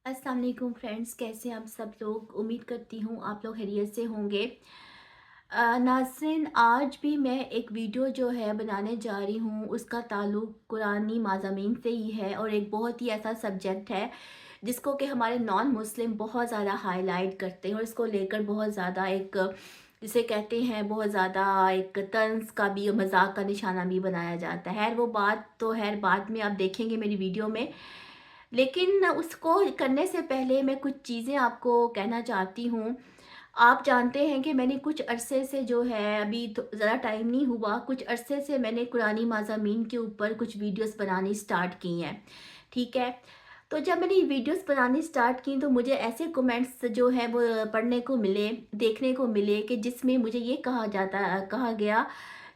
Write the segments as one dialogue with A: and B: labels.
A: अस्सलाम वालेकुम फ्रेंड्स, कैसे हैं आप सब लोग। उम्मीद करती हूँ आप लोग खैरियत से होंगे। नाज़रीन, आज भी मैं एक वीडियो जो है बनाने जा रही हूँ, उसका ताल्लुक़ कुरानी मज़ामीन से ही है और एक बहुत ही ऐसा सब्जेक्ट है जिसको कि हमारे नॉन मुस्लिम बहुत ज़्यादा हाईलाइट करते हैं और इसको लेकर बहुत ज़्यादा एक जिसे कहते हैं बहुत ज़्यादा एक तंज़ का भी, मजाक का निशाना भी बनाया जाता है। वो बात तो बाद में आप देखेंगे मेरी वीडियो में। लेकिन उसको करने से पहले मैं कुछ चीज़ें आपको कहना चाहती हूँ। आप जानते हैं कि मैंने कुछ अरसे से जो है, अभी तो ज़्यादा टाइम नहीं हुआ, कुछ अरसे से मैंने कुरानी मज़ामीन के ऊपर कुछ वीडियोस बनानी स्टार्ट की हैं, ठीक है। तो जब मैंने ये वीडियोस बनानी स्टार्ट की तो मुझे ऐसे कमेंट्स जो हैं वो पढ़ने को मिले, देखने को मिले कि जिसमें मुझे ये कहा गया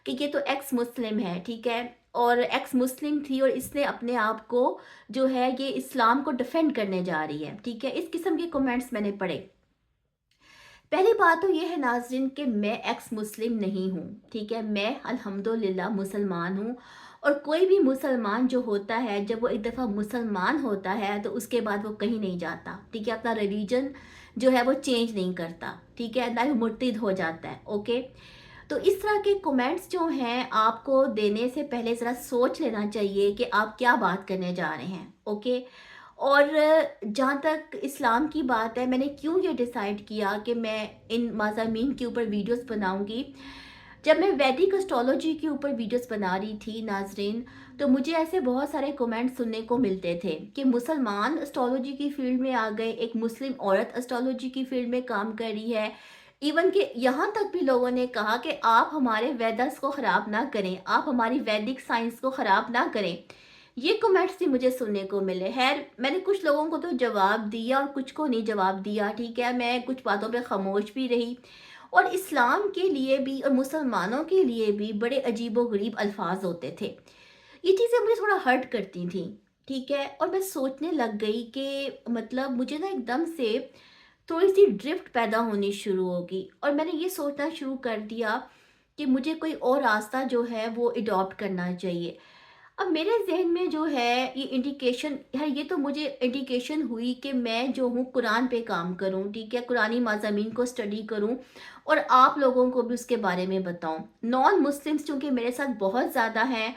A: कि ये तो एक्स मुस्लिम है, ठीक है। और एक्स मुस्लिम थी और इसने अपने आप को जो है ये इस्लाम को डिफेंड करने जा रही है, ठीक है। इस किस्म के कमेंट्स मैंने पढ़े। पहली बात तो ये है नाज़रीन कि मैं एक्स मुस्लिम नहीं हूँ, ठीक है। मैं अल्हम्दुलिल्लाह मुसलमान हूँ और कोई भी मुसलमान जो होता है, जब वो एक दफ़ा मुसलमान होता है तो उसके बाद वो कहीं नहीं जाता, ठीक है। अपना रिलीजन जो है वो चेंज नहीं करता, ठीक है, ना ही मुर्तिद हो जाता है, ओके। तो इस तरह के कमेंट्स जो हैं आपको देने से पहले ज़रा सोच लेना चाहिए कि आप क्या बात करने जा रहे हैं, ओके। और जहाँ तक इस्लाम की बात है, मैंने क्यों ये डिसाइड किया कि मैं इन मज़ामीन के ऊपर वीडियोस बनाऊंगी। जब मैं वैदिक एस्ट्रोलॉजी के ऊपर वीडियोस बना रही थी नाजरीन, तो मुझे ऐसे बहुत सारे कमेंट सुनने को मिलते थे कि मुसलमान एस्ट्रोलॉजी की फील्ड में आ गए, एक मुस्लिम औरत एस्ट्रोलॉजी की फील्ड में काम कर रही है। इवन कि यहाँ तक भी लोगों ने कहा कि आप हमारे वेदस को ख़राब ना करें, आप हमारी वैदिक साइंस को ख़राब ना करें। ये कमेंट्स भी मुझे सुनने को मिले। खैर, मैंने कुछ लोगों को तो जवाब दिया और कुछ को नहीं जवाब दिया, ठीक है। मैं कुछ बातों पे खामोश भी रही और इस्लाम के लिए भी और मुसलमानों के लिए भी बड़े अजीबो-गरीब अल्फाज होते थे। ये चीज़ें मुझे थोड़ा हर्ट करती थी, ठीक है। और मैं सोचने लग गई कि मतलब मुझे ना एकदम से थोड़ी-सी ड्रिफ्ट पैदा होनी शुरू होगी और मैंने ये सोचना शुरू कर दिया कि मुझे कोई और रास्ता जो है वो अडॉप्ट करना चाहिए। अब मेरे ज़हन में जो है ये इंडिकेशन है, ये तो मुझे इंडिकेशन हुई कि मैं जो हूँ कुरान पे काम करूँ, ठीक है, कुरानी मज़ामीन को स्टडी करूँ और आप लोगों को भी उसके बारे में बताऊँ। नॉन मुस्लिम्स चूँकि मेरे साथ बहुत ज़्यादा हैं,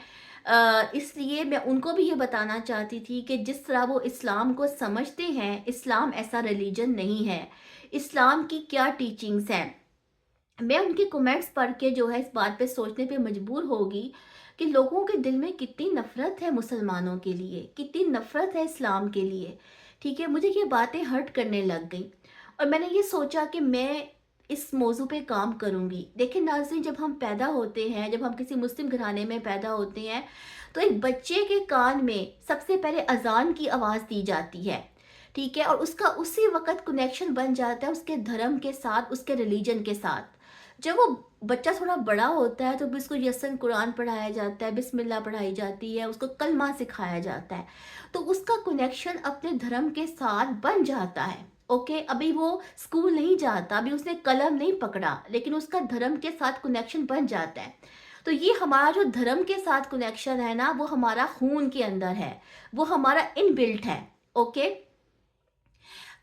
A: इसलिए मैं उनको भी ये बताना चाहती थी कि जिस तरह वो इस्लाम को समझते हैं, इस्लाम ऐसा रिलीजन नहीं है। इस्लाम की क्या टीचिंग्स हैं। मैं उनके कमेंट्स पढ़ के जो है इस बात पे सोचने पे मजबूर होगी कि लोगों के दिल में कितनी नफ़रत है मुसलमानों के लिए, कितनी नफ़रत है इस्लाम के लिए, ठीक है। मुझे ये बातें हर्ट करने लग गई और मैंने ये सोचा कि मैं इस मौजू पे काम करूँगी। देखिए नाज़रीन, जब हम पैदा होते हैं, जब हम किसी मुस्लिम घराने में पैदा होते हैं, तो एक बच्चे के कान में सबसे पहले अज़ान की आवाज़ दी जाती है, ठीक है। और उसका उसी वक़्त कनेक्शन बन जाता है उसके धर्म के साथ, उसके रिलीजन के साथ। जब वो बच्चा थोड़ा बड़ा होता है तो भी उसको यसन कुरान पढ़ाया जाता है, बिस्मिल्लाह पढ़ाई जाती है, उसको कलमा सिखाया जाता है। तो उसका कनेक्शन अपने धर्म के साथ बन जाता है, ओके। अभी वो स्कूल नहीं जाता, अभी उसने कलम नहीं पकड़ा, लेकिन उसका धर्म के साथ कनेक्शन बन जाता है। तो ये हमारा जो धर्म के साथ कनेक्शन है ना, वो हमारा खून के अंदर है, वो हमारा इनबिल्ट है, ओके।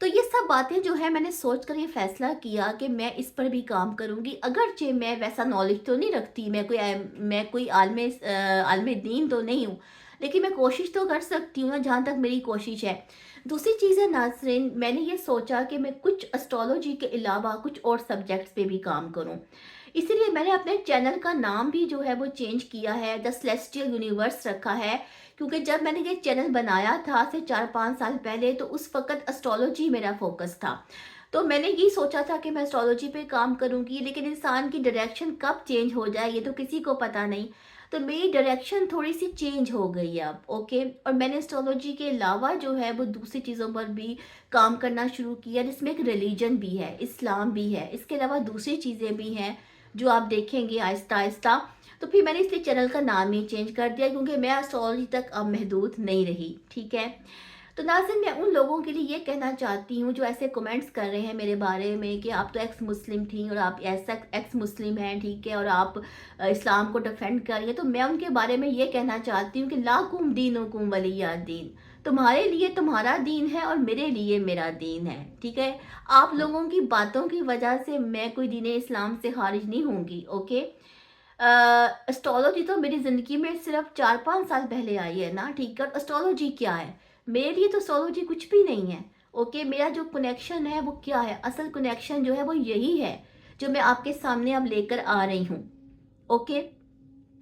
A: तो ये सब बातें जो है मैंने सोच कर ये फ़ैसला किया कि मैं इस पर भी काम करूँगी। अगरचे मैं वैसा नॉलेज तो नहीं रखती, मैं कोई आलिम दीन तो नहीं हूँ, लेकिन मैं कोशिश तो कर सकती हूँ ना, जहाँ तक मेरी कोशिश है। दूसरी चीज़ है नाज़रीन, मैंने ये सोचा कि मैं कुछ एस्ट्रोलॉजी के अलावा कुछ और सब्जेक्ट्स पे भी काम करूँ। इसीलिए मैंने अपने चैनल का नाम भी जो है वो चेंज किया है, द सेलेस्टियल यूनिवर्स रखा है। क्योंकि जब मैंने ये चैनल बनाया था से 4-5 साल पहले, तो उस वक़्त एस्ट्रोलॉजी मेरा फ़ोकस था। तो मैंने ये सोचा था कि मैं एस्ट्रोलॉजी पे काम करूँगी, लेकिन इंसान की डायरेक्शन कब चेंज हो जाए ये तो किसी को पता नहीं। तो मेरी डायरेक्शन थोड़ी-सी चेंज हो गई है अब, ओके। और मैंने एस्ट्रोलॉजी के अलावा जो है वो दूसरी चीज़ों पर भी काम करना शुरू किया, जिसमें एक रिलीजन भी है, इस्लाम भी है। इसके अलावा दूसरी चीज़ें भी हैं जो आप देखेंगे आहिस्ता-आहिस्ता। तो फिर मैंने इसलिए चैनल का नाम ही चेंज कर दिया, क्योंकि मैं एस्ट्रोलॉजी तक अब महदूद नहीं रही, ठीक है। तो नाज़रीन, मैं उन लोगों के लिए ये कहना चाहती हूँ जो ऐसे कमेंट्स कर रहे हैं मेरे बारे में कि आप तो एक्स मुस्लिम थी और आप ऐसा एक्स मुस्लिम हैं, ठीक है, और आप इस्लाम को डिफेंड कर रही हैं। तो मैं उनके बारे में ये कहना चाहती हूँ कि लाकुम दीनुकुम वलिया दीन, تمہارے لیے تمہارا دین ہے اور میرے لیے میرا دین ہے، ٹھیک ہے؟ آپ لوگوں کی باتوں کی وجہ سے میں کوئی دین اسلام سے خارج نہیں ہوں گی، اوکے؟ اسٹرالوجی تو میری زندگی میں صرف 4-5 سال پہلے آئی ہے نا، ٹھیک ہے؟ اسٹرالوجی کیا ہے؟ میرے لیے تو اسٹرالوجی کچھ بھی نہیں ہے، اوکے؟ میرا جو کنیکشن ہے وہ کیا ہے؟ اصل کنیکشن جو ہے وہ یہی ہے جو میں آپ کے سامنے اب لے کر آ رہی ہوں، اوکے؟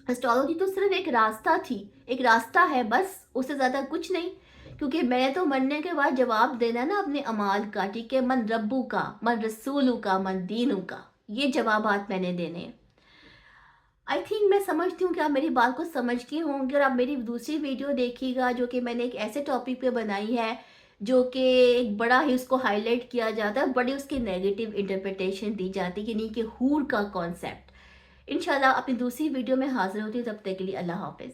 A: اسٹرالوجی تو صرف ایک راستہ تھی، ایک راستہ ہے بس، اس سے زیادہ کچھ نہیں، کیونکہ میں نے تو مرنے کے بعد جواب دینا نا اپنے اعمال کا، ٹھیک ہے؟ من ربو کا، من رسولو کا، من دینو کا، یہ جوابات میں نے دینے ہیں۔ آئی تھنک میں سمجھتی ہوں کہ آپ میری بات کو سمجھتی ہوں گے، اور آپ میری دوسری ویڈیو دیکھیے گا جو کہ میں نے ایک ایسے ٹاپک پہ بنائی ہے جو کہ ایک بڑا ہی اس کو ہائی لائٹ کیا جاتا ہے، بڑی اس کی نیگیٹو انٹرپریٹیشن دی جاتی ہے، یعنی کہ حور کا کانسیپٹ۔ انشاءاللہ اپنی دوسری ویڈیو میں حاضر ہوتی ہوں، تب تک کے لیے اللہ حافظ۔